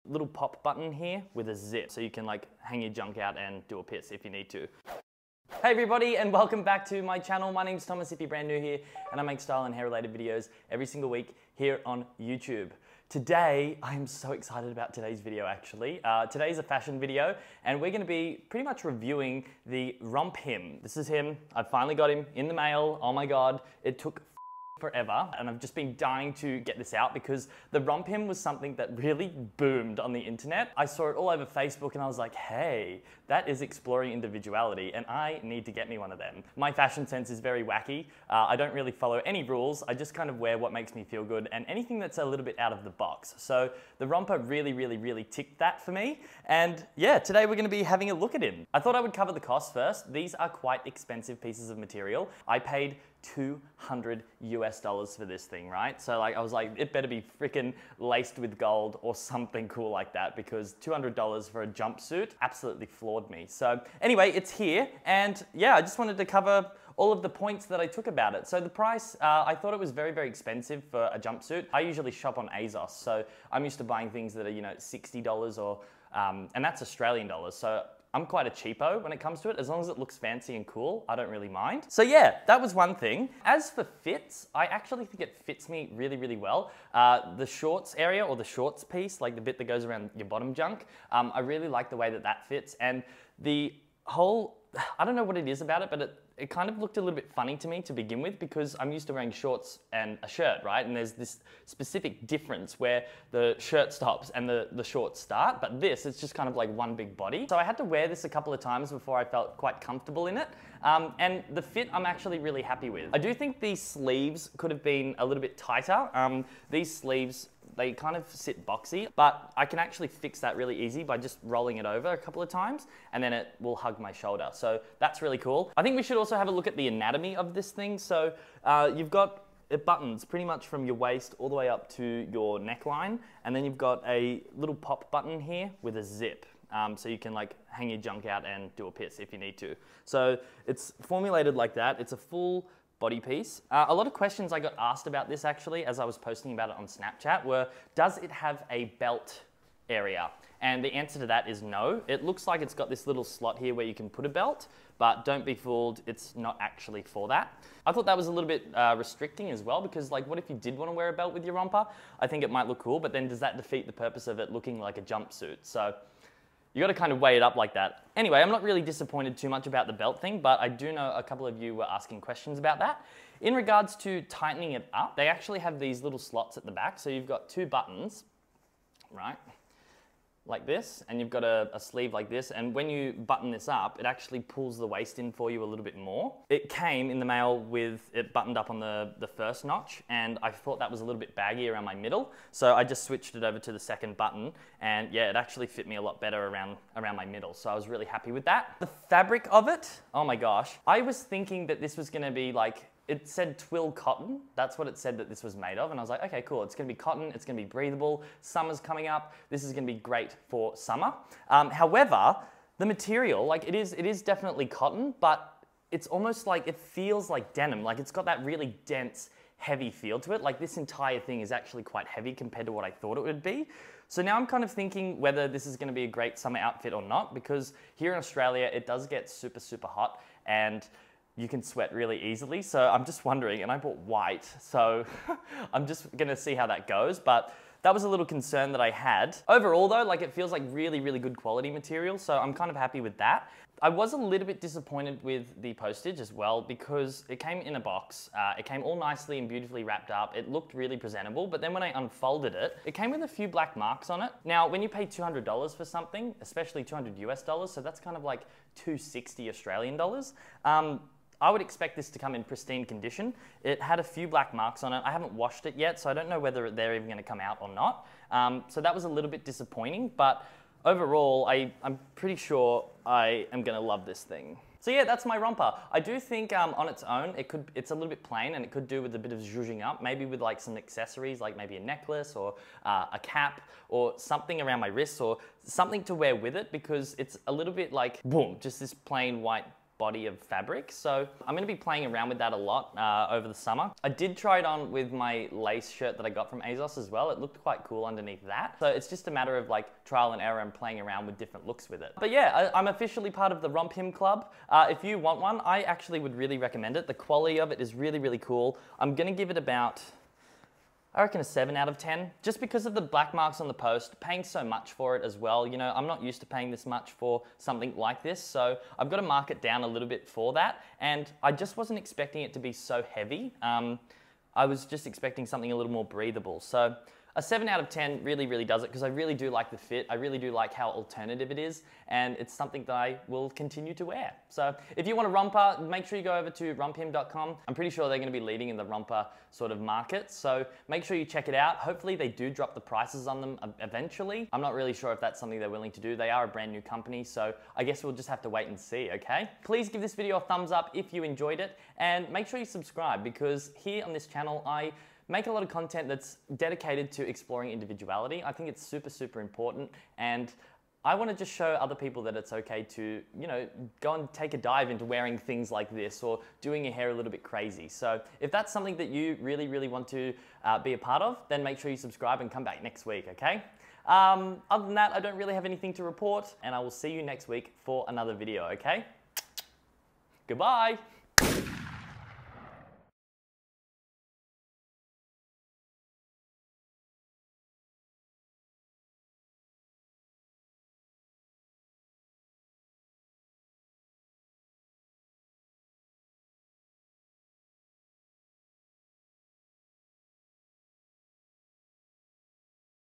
little pop button here with a zip, so you can like hang your junk out and do a piss if you need to. Hey everybody, and welcome back to my channel. My name's Thomas if you're brand new here, and I make style and hair related videos every single week here on YouTube. Today, I am so excited about today's video actually. Today's a fashion video, and we're gonna be pretty much reviewing the Romphim. This is him. I finally got him in the mail. Oh my God, it took forever, and I've just been dying to get this out because the Romphim was something that really boomed on the internet. I saw it all over Facebook and I was like, hey, that is exploring individuality and I need to get me one of them. My fashion sense is very wacky. I don't really follow any rules. I just kind of wear what makes me feel good and anything that's a little bit out of the box. So the romper really ticked that for me. And yeah, today we're gonna be having a look at him. I thought I would cover the cost first. These are quite expensive pieces of material. I paid $200 for this thing, right? So like, I was like, it better be freaking laced with gold or something cool like that, because $200 for a jumpsuit absolutely floored me. So anyway, it's here, and yeah, I just wanted to cover all of the points that I took about it. So the price, I thought it was very expensive for a jumpsuit. I usually shop on ASOS, so I'm used to buying things that are, you know, $60 or, and that's Australian dollars. So I'm quite a cheapo when it comes to it. As long as it looks fancy and cool, I don't really mind. So yeah, that was one thing. As for fits, I actually think it fits me really well. The shorts area, or the shorts piece, like the bit that goes around your bottom junk, I really like the way that that fits. And the whole, I don't know what it is about it, but it kind of looked a little bit funny to me to begin with, because I'm used to wearing shorts and a shirt, right? And there's this specific difference where the shirt stops and the shorts start, but this, it's just kind of like one big body. So I had to wear this a couple of times before I felt quite comfortable in it. And the fit, I'm actually really happy with. I do think these sleeves could have been a little bit tighter. These sleeves, they kind of sit boxy, but I can actually fix that really easy by just rolling it over a couple of times, and then it will hug my shoulder. So that's really cool. I think we should also have a look at the anatomy of this thing. So you've got it buttons pretty much from your waist all the way up to your neckline, and then you've got a little pop button here with a zip. So you can like hang your junk out and do a piss if you need to. So it's formulated like that. It's a full body piece. A lot of questions I got asked about this actually as I was posting about it on Snapchat were, does it have a belt area? And the answer to that is no. It looks like it's got this little slot here where you can put a belt, but don't be fooled, it's not actually for that. I thought that was a little bit restricting as well, because like, what if you did want to wear a belt with your romper? I think it might look cool, but then does that defeat the purpose of it looking like a jumpsuit? So you got to kind of weigh it up like that. Anyway, I'm not really disappointed too much about the belt thing, but I do know a couple of you were asking questions about that. In regards to tightening it up, they actually have these little slots at the back. So you've got two buttons, right? Like this, and you've got a sleeve like this, and when you button this up, it actually pulls the waist in for you a little bit more. It came in the mail with it buttoned up on the first notch, and I thought that was a little bit baggy around my middle, so I just switched it over to the second button, and yeah, it actually fit me a lot better around my middle, so I was really happy with that. The fabric of it, oh my gosh, I was thinking that this was gonna be like, it said Twill Cotton. That's what it said that this was made of. And I was like, okay, cool. It's gonna be cotton. It's gonna be breathable. Summer's coming up. This is gonna be great for summer. However, the material, like it is definitely cotton, but it's almost like, it feels like denim. Like it's got that really dense, heavy feel to it. Like this entire thing is actually quite heavy compared to what I thought it would be. So now I'm kind of thinking whether this is gonna be a great summer outfit or not, because here in Australia, it does get super hot, and you can sweat really easily. So I'm just wondering, and I bought white, so I'm just gonna see how that goes. But that was a little concern that I had. Overall though, like it feels like really good quality material, so I'm kind of happy with that. I was a little bit disappointed with the postage as well, because it came in a box. It came all nicely and beautifully wrapped up. It looked really presentable, but then when I unfolded it, it came with a few black marks on it. Now, when you pay $200 for something, especially 200 US dollars, so that's kind of like 260 Australian dollars, I would expect this to come in pristine condition. It had a few black marks on it. I haven't washed it yet, so I don't know whether they're even gonna come out or not. So that was a little bit disappointing, but overall, I'm pretty sure I am gonna love this thing. So yeah, that's my romper. I do think on its own, it's a little bit plain, and it could do with a bit of zhuzhing up, maybe with like some accessories, like maybe a necklace or a cap or something around my wrists or something to wear with it, because it's a little bit like, boom, just this plain white body of fabric. So I'm gonna be playing around with that a lot over the summer. I did try it on with my lace shirt that I got from ASOS as well. It looked quite cool underneath that. So it's just a matter of like trial and error and playing around with different looks with it. But yeah, I'm officially part of the Romphim club. If you want one, I actually would really recommend it. The quality of it is really, really cool. I'm gonna give it about, I reckon, a 7 out of 10, just because of the black marks on the post, paying so much for it as well. You know, I'm not used to paying this much for something like this, so I've got to mark it down a little bit for that, and I just wasn't expecting it to be so heavy. I was just expecting something a little more breathable. So a 7 out of 10 really, really does it, because I really do like the fit. I really do like how alternative it is, and it's something that I will continue to wear. So if you want a romper, make sure you go over to romphim.com. I'm pretty sure they're going to be leading in the romper sort of market, so make sure you check it out. Hopefully they do drop the prices on them eventually. I'm not really sure if that's something they're willing to do. They are a brand new company, so I guess we'll just have to wait and see, okay? Please give this video a thumbs up if you enjoyed it, and make sure you subscribe, because here on this channel I make a lot of content that's dedicated to exploring individuality. I think it's super, super important, and I want to just show other people that it's okay to, you know, go and take a dive into wearing things like this or doing your hair a little bit crazy. So if that's something that you really, really want to be a part of, then make sure you subscribe and come back next week, okay? Other than that, I don't really have anything to report, and I will see you next week for another video, okay? Goodbye.